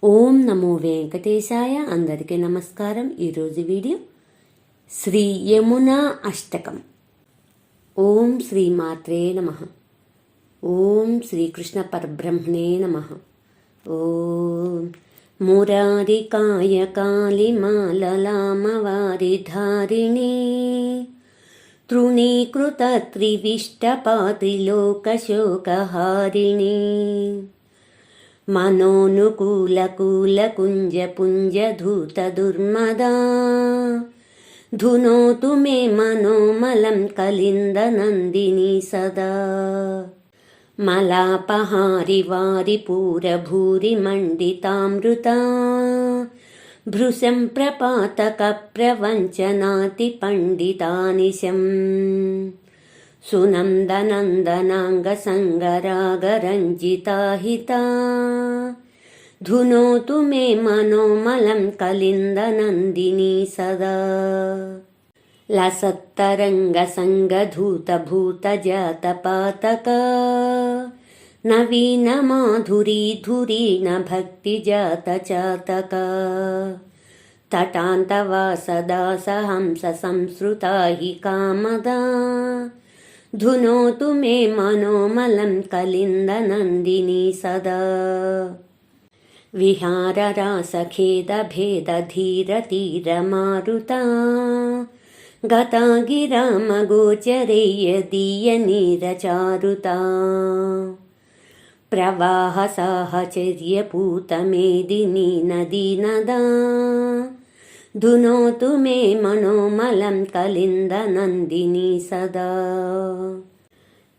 ఓం నమో వెంకటేశాయ. అందరికీ నమస్కారం. ఈరోజు వీడియో శ్రీ యమునా అష్టకం. ఓం శ్రీ మాత్రే నమః. ఓం శ్రీకృష్ణ పరబ్రహ్మణే నమః. ఓం మురారికాయ కాళిమాలలామవారిధారిణి తృణీకృత త్రివిష్టపాత్రిలోకశోకహారిణి मनोनुकूलकूलकुञ्जपुञ्जधूतदुर्मदा धुनोतु मे मनोमलं कलिन्दनन्दिनी सदा मलापहारि वारिपूरभूरिमण्डितामृता भृशं प्रपातकप्रवञ्चनातिपण्डितानिशम् सुनन्दनन्दनाङ्गसङ्गरागरञ्जिताहिता धुनोतु मे मनोमलं कलिन्दनन्दिनी सदा लसत्तरङ्गसङ्गधूतभूतजातपातक नवीनमाधुरीधुरीण भक्तिजातचातक तटान्तवासदासहंसंसृता हि कामदा धुनोतु मे मनोमलं कलिन्दनन्दिनी सदा विहाररासखेदभेदधीरतीरमारुता गता गिरामगोचरेयदीयनीरचारुता प्रवाहसाहचर्यपूतमेदिनी नदीनदा धुनोतु मे मनोमलं कलिन्दनन्दिनी सदा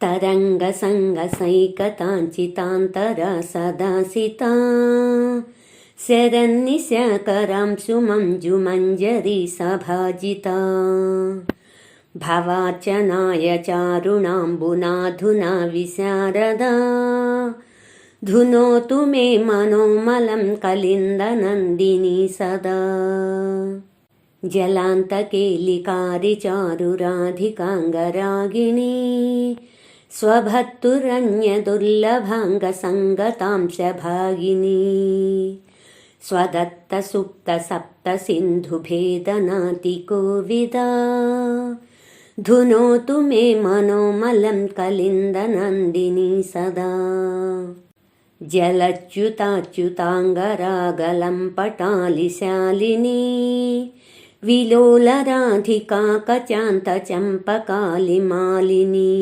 तरङ्गसङ्गसैकताञ्चितान्तरा सदासिता शरन्निशाकरांशु मञ्जुमञ्जरी सभाजिता भवार्चनाय चारुणाम्बुनाधुना विशारदा धुनोतु मे मनोमलं कलिन्दनन्दिनी सदा जलान्तकेलिकारिचारुराधिकाङ्गरागिणी स्वभत्तुरन्यदुर्लभाङ्गसङ्गतांशभागिनी स्वदत्तसुप्तसप्तसिन्धुभेदनातिकोविदा धुनोतु मे मनोमलं कलिन्दनन्दिनी सदा जलच्युताच्युताङ्गरागलम्पटालिशालिनी विलोलराधिका कचान्तचम्पकालिमालिनी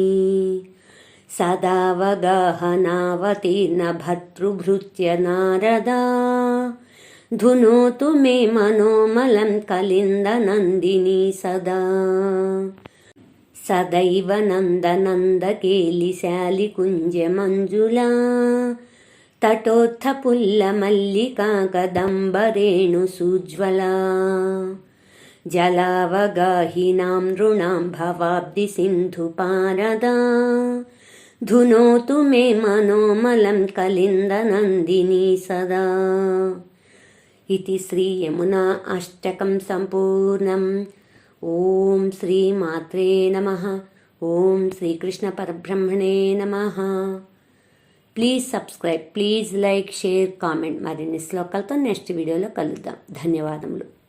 सदावगाहनावतीर्णभर्तृभृत्य नारदा धुनोतु मे मनोमलं कलिन्दनन्दिनी सदा सदैव नन्दनन्दकेलिशालिकुञ्जमञ्जुला तटोत्थपुल्लमल्लिका कदम्बरेणुसूज्ज्वला जलावगाहिनां नृणां भवाब्धिसिन्धुपारदा धुनोतु मे मनोमलं कलिन्दनन्दिनी सदा इति श्री यमुना अष्टकं सम्पूर्णम्. ओम श्री मात्रे नमः. ओम श्रीकृष्ण परब्रह्मणे नमः. Please subscribe, please like, share, comment. మరిన్ని శ్లోకాలతో నెక్స్ట్ వీడియోలో కలుద్దాం. ధన్యవాదములు.